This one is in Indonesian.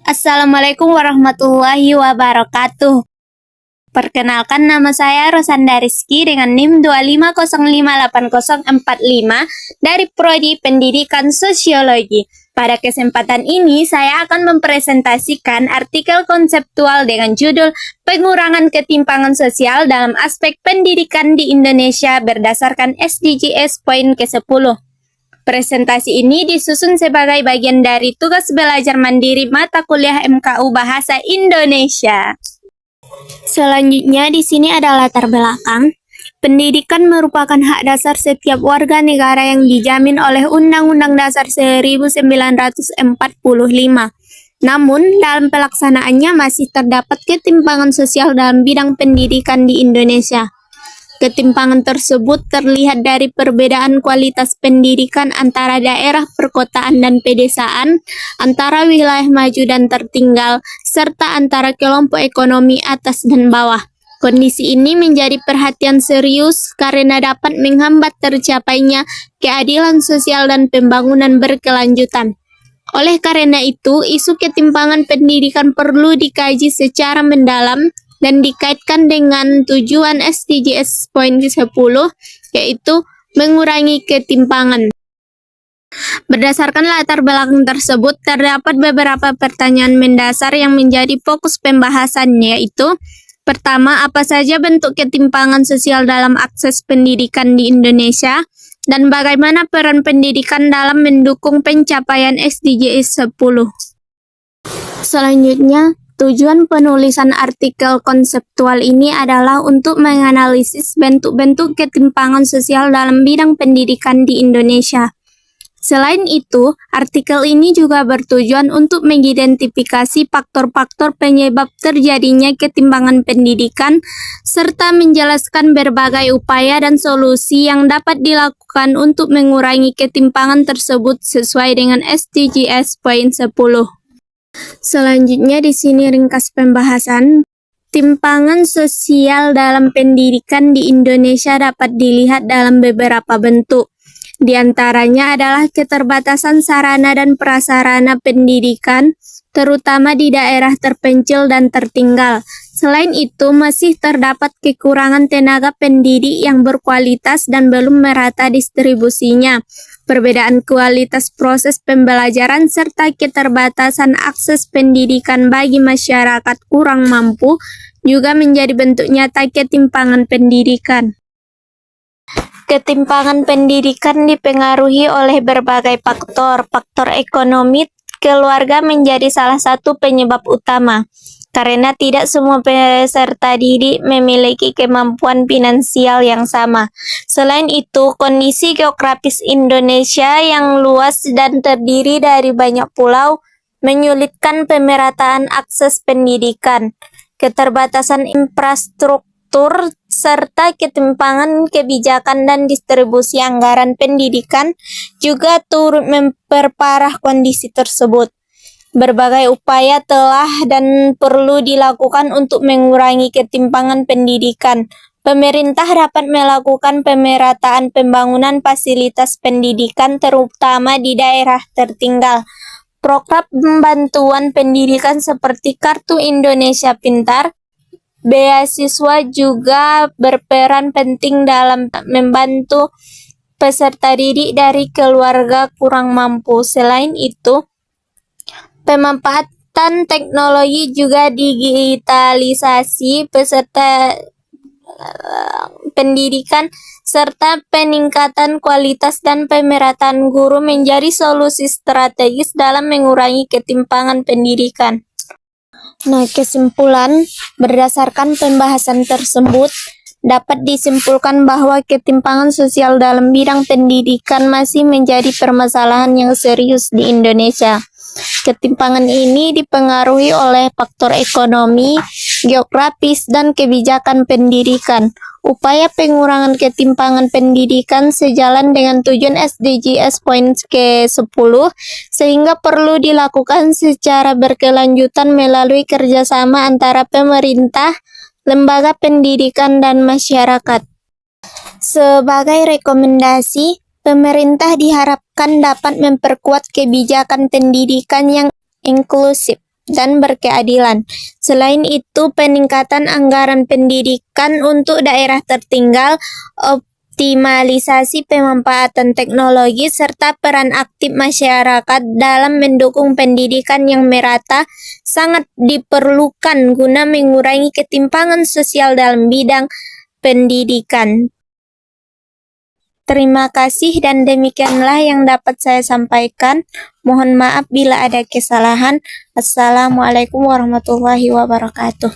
Assalamualaikum warahmatullahi wabarakatuh. Perkenalkan, nama saya Rosanda Rizky dengan NIM 250580045 dari Prodi Pendidikan Sosiologi. Pada kesempatan ini, saya akan mempresentasikan artikel konseptual dengan judul Pengurangan Ketimpangan Sosial dalam Aspek Pendidikan di Indonesia berdasarkan SDGs poin ke-10. Presentasi ini disusun sebagai bagian dari tugas belajar mandiri mata kuliah MKU Bahasa Indonesia. Selanjutnya di sini ada latar belakang. Pendidikan merupakan hak dasar setiap warga negara yang dijamin oleh Undang-Undang Dasar 1945. Namun, dalam pelaksanaannya masih terdapat ketimpangan sosial dalam bidang pendidikan di Indonesia. Ketimpangan tersebut terlihat dari perbedaan kualitas pendidikan antara daerah perkotaan dan pedesaan, antara wilayah maju dan tertinggal, serta antara kelompok ekonomi atas dan bawah. Kondisi ini menjadi perhatian serius karena dapat menghambat tercapainya keadilan sosial dan pembangunan berkelanjutan. Oleh karena itu, isu ketimpangan pendidikan perlu dikaji secara mendalam dan dikaitkan dengan tujuan SDGs poin ke-10, yaitu mengurangi ketimpangan. Berdasarkan latar belakang tersebut, terdapat beberapa pertanyaan mendasar yang menjadi fokus pembahasan, yaitu: pertama, apa saja bentuk ketimpangan sosial dalam akses pendidikan di Indonesia, dan bagaimana peran pendidikan dalam mendukung pencapaian SDGs 10. Selanjutnya, tujuan penulisan artikel konseptual ini adalah untuk menganalisis bentuk-bentuk ketimpangan sosial dalam bidang pendidikan di Indonesia. Selain itu, artikel ini juga bertujuan untuk mengidentifikasi faktor-faktor penyebab terjadinya ketimpangan pendidikan, serta menjelaskan berbagai upaya dan solusi yang dapat dilakukan untuk mengurangi ketimpangan tersebut sesuai dengan SDGs poin 10. Selanjutnya di sini ringkas pembahasan. Timpangan sosial dalam pendidikan di Indonesia dapat dilihat dalam beberapa bentuk. Di antaranya adalah keterbatasan sarana dan prasarana pendidikan, terutama di daerah terpencil dan tertinggal. Selain itu, masih terdapat kekurangan tenaga pendidik yang berkualitas dan belum merata distribusinya. Perbedaan kualitas proses pembelajaran serta keterbatasan akses pendidikan bagi masyarakat kurang mampu juga menjadi bentuk nyata ketimpangan pendidikan. Ketimpangan pendidikan dipengaruhi oleh berbagai faktor. Faktor ekonomi keluarga menjadi salah satu penyebab utama, karena tidak semua peserta didik memiliki kemampuan finansial yang sama. Selain itu, kondisi geografis Indonesia yang luas dan terdiri dari banyak pulau menyulitkan pemerataan akses pendidikan. Keterbatasan infrastruktur serta ketimpangan kebijakan dan distribusi anggaran pendidikan juga turut memperparah kondisi tersebut. Berbagai upaya telah dan perlu dilakukan untuk mengurangi ketimpangan pendidikan. Pemerintah dapat melakukan pemerataan pembangunan fasilitas pendidikan terutama di daerah tertinggal. Program bantuan pendidikan seperti Kartu Indonesia Pintar, beasiswa juga berperan penting dalam membantu peserta didik dari keluarga kurang mampu. Selain itu, pemanfaatan teknologi juga digitalisasi peserta pendidikan serta peningkatan kualitas dan pemerataan guru menjadi solusi strategis dalam mengurangi ketimpangan pendidikan. Nah, kesimpulan berdasarkan pembahasan tersebut dapat disimpulkan bahwa ketimpangan sosial dalam bidang pendidikan masih menjadi permasalahan yang serius di Indonesia. Ketimpangan ini dipengaruhi oleh faktor ekonomi, geografis, dan kebijakan pendidikan. Upaya pengurangan ketimpangan pendidikan sejalan dengan tujuan SDGs poin ke-10, sehingga perlu dilakukan secara berkelanjutan melalui kerjasama antara pemerintah, lembaga pendidikan, dan masyarakat. Sebagai rekomendasi, pemerintah diharapkan dapat memperkuat kebijakan pendidikan yang inklusif, dan berkeadilan. Selain itu, peningkatan anggaran pendidikan untuk daerah tertinggal, optimalisasi pemanfaatan teknologi, serta peran aktif masyarakat dalam mendukung pendidikan yang merata sangat diperlukan guna mengurangi ketimpangan sosial dalam bidang pendidikan. Terima kasih dan demikianlah yang dapat saya sampaikan. Mohon maaf bila ada kesalahan. Assalamualaikum warahmatullahi wabarakatuh.